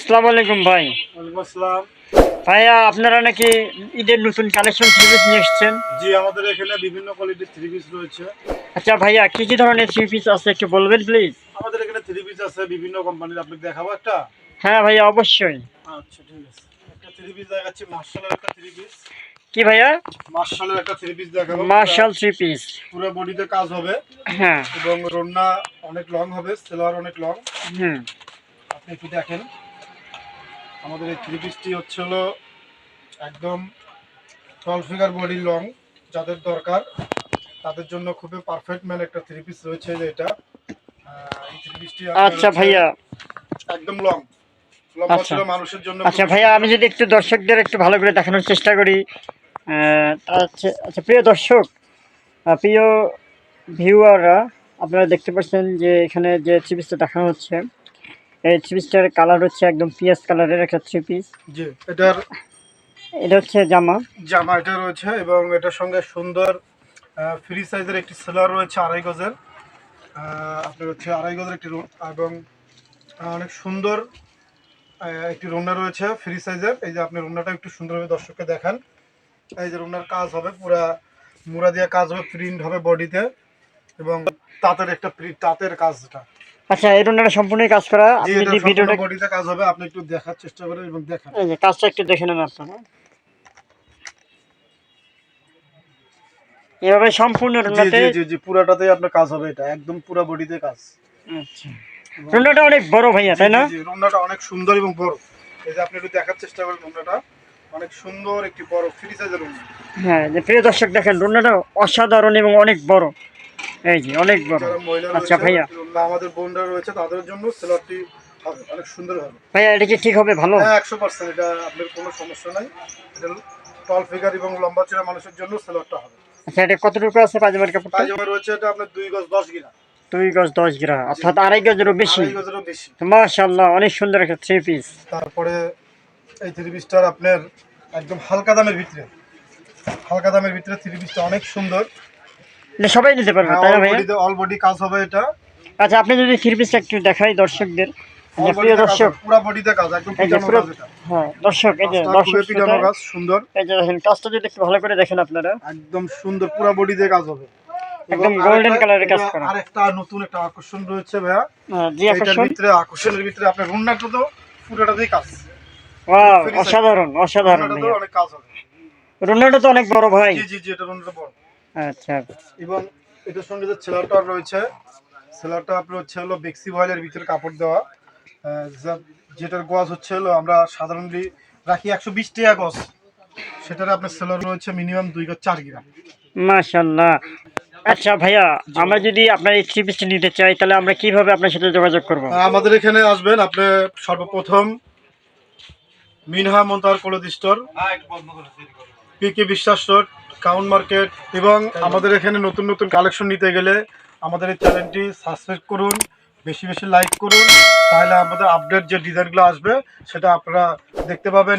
আসসালামু আলাইকুম ভাই। ওয়ালাইকুম আসসালাম। ভাইয়া আপনারা নাকি ঈদের নতুন কালেকশন থ্রি পিস নিয়ে এসেছেন? জি, আমাদের এখানে বিভিন্ন কোয়ালিটির থ্রি পিস রয়েছে। আচ্ছা ভাইয়া, কি কি ধরনের থ্রি পিস আছে একটু বলবেন প্লিজ? আমাদের এখানে থ্রি পিস আছে বিভিন্ন কোম্পানির, আপনাকে দেখাবো একটা। হ্যাঁ ভাইয়া, অবশ্যই। আচ্ছা, ঠিক আছে। একটা থ্রি পিস দেখাচ্ছি, মার্শালের একটা থ্রি পিস। কি ভাইয়া? মার্শালের একটা থ্রি পিস দেখাবো, মার্শাল থ্রি পিস। পুরো বডিতে কাজ হবে। হ্যাঁ। এবং রন্না অনেক লং হবে, সেলোয়ার অনেক লং। হুম। আপনি একটু দেখেন, আমাদের এই থ্রি পিসটি হচ্ছে হলো একদম 12 ফিগার বডি লং। যাদের দরকার তাদের জন্য খুবই পারফেক্ট ম্যান একটা থ্রি পিস রয়েছে। যে এটা এই থ্রি পিসটি আচ্ছা ভাইয়া। একদম লং, লম্বা আচ্ছা চড়া মানুষের জন্য আচ্ছা খুবই ভাইয়া, সুন্দর। আমি যদি একটু দর্শকদের একটু ভালো করে দেখানোর চেষ্টা করি। আচ্ছা আচ্ছা, প্রিয় দর্শক, প্রিয় ভিউয়াররা, আপনারা দেখতে পাচ্ছেন যে এখানে যে থ্রি পিসটা দেখানো হচ্ছে, এই থ্রি পিসটার কালার হচ্ছে একদম পিঁয়াজ কালারের একটা থ্রি পিস। জি, এটার এটা হচ্ছে জামা। জামা এটা রয়েছে এবং এটার সঙ্গে সুন্দর ফ্রি সাইজের একটি সেলার রয়েছে 2.5 গজের। আপনার হচ্ছে 2.5 গজের একটি এবং অনেক সুন্দর একটি রুন্না রয়েছে ফ্রি সাইজের। এই যে আপনি রুন্নাটা একটু সুন্দরভাবে দর্শককে দেখান। এই যে রুন্নার কাজ হবে, পুরা মুড়া দিয়ে কাজ হবে, প্রিন্ট হবে বডিতে এবং তাঁতের একটা প্রিন্ট, তাঁতের কাজটা। আচ্ছা, এই রুমটা সম্পূর্ণই কাজ করা। জি, আপনি এটা যদি সম্পূর্ণ ভিডিওটা, বডিতে কাজ হবে, আপনি একটু দেখার চেষ্টা করেন এবং দেখান। এই যে কাজটা একটু দেখে নেন আপনারা, এভাবে সম্পূর্ণ জি রুমটাতে। জি জি জি, পুরাটাতেই আপনার কাজ হবে, এটা একদম পুরা বডিতে কাজ। আচ্ছা, রুমটা অনেক বড় ভাইয়া, তাই না? জি, রুমটা অনেক সুন্দর এবং বড়। এই যে আপনি একটু দেখার চেষ্টা করেন, রুমটা অনেক সুন্দর একটি বড় ফ্রি সাইজের রুম। হ্যাঁ, যে প্রিয় দর্শক দেখেন, রুমটা অসাধারণ এবং অনেক বড়। এই যে অনেক বড়। যারা মহিলা আচ্ছা রয়েছে, ভাইয়া। আমাদের বোনরা রয়েছে, তাদের জন্য সেলারটি হবে অনেক সুন্দর হবে। ভাইয়া, এটা কি ঠিক হবে? ভালো? হ্যাঁ, 100%। এটা আপনার কোনো সমস্যা নাই। এটা টল ফিগার এবং লম্বা চড়া মানুষের জন্য সেলারটা হবে। আচ্ছা, এটা কতটুকু আছে পাজামার কাপড়টা? পায়জামা রয়েছে এটা আপনার 2 গজ 10 গিরা। 2 গজ 10 গ্রা, জি, অর্থাৎ 2.5 গজেরও বেশি। 2.5 গজেরও বেশি। মাশাআল্লাহ, অনেক সুন্দর একটা থ্রি পিস। তারপরে এই থ্রি পিসটার আপনার একদম হালকা দামের ভিতরে, হালকা দামের ভিতরে থ্রি পিসটা অনেক সুন্দর। এটা সবাই নিতে পারবে, হ্যাঁ, তাই না ভাইয়া? অল বডি কাজ হবে এটা। আচ্ছা, আপনি যদি থ্রি পিসটা একটু দেখাই দর্শকদের, অল যে প্রিয় বডিতে কাজ দর্শক, হবে, পুরো বডিতে কাজ, একদম এই যে পিটানো পুরো, কাজ এটা। হ্যাঁ দর্শক, এই যে কাজটা দর্শক খুবই পিটানো শ্রোতা, কাজ, সুন্দর, এই যে দেখেন কাজটা যদি একটু ভালো করে দেখেন আপনারা, একদম সুন্দর পুরো বডিতে কাজ হবে। এবং একদম গোল্ডেন কালারের কাজ করা। আরেকটা নতুন একটা আকর্ষণ রয়েছে ভাইয়া। জি, এটার আকর্ষণ। ভিতরে, আকর্ষণের ভিতরে আপনার রুন্নাটা তো পুরোটাতেই কাজ। Wow, Free size। অসাধারণ অসাধারণ রুন্নাটাতেও ভাইয়া। অনেক কাজ হবে। রুনাল্ডো তো অনেক বড় ভাই। জি জি জি, এটা রুন্নাটা বড়। আচ্ছা। এবং এটার সঙ্গে যে সেলারটা রয়েছে, সেলারটা আপনার হচ্ছে হলো বেক্সি ভয়েলের ভিতরে কাপড় দেওয়া। যেটার গজ হচ্ছে হলো আমরা সাধারণত রাখি 120 টাকা গজ, সেটার আপনার সেলার রয়েছে মিনিমাম 2 গজ 4 গিরা। মাশাআল্লাহ। আচ্ছা ভাইয়া, আমরা যদি আপনার এই থ্রি পিসটা নিতে চাই, তাহলে আমরা কিভাবে আপনার সাথে যোগাযোগ করব? আমাদের এখানে আসবেন আপনি সর্বপ্রথম মিনহা মন্তার ক্লোথ স্টোর, পিকে বিশ্বাস রোড, কাউন্ট মার্কেট। এবং আমাদের এখানে নতুন নতুন কালেকশন নিতে গেলে আমাদের এই চ্যানেলটি সাবস্ক্রাইব করুন, বেশি বেশি লাইক করুন, তাহলে আমাদের আপডেট যে ডিজাইনগুলো আসবে সেটা আপনারা দেখতে পাবেন।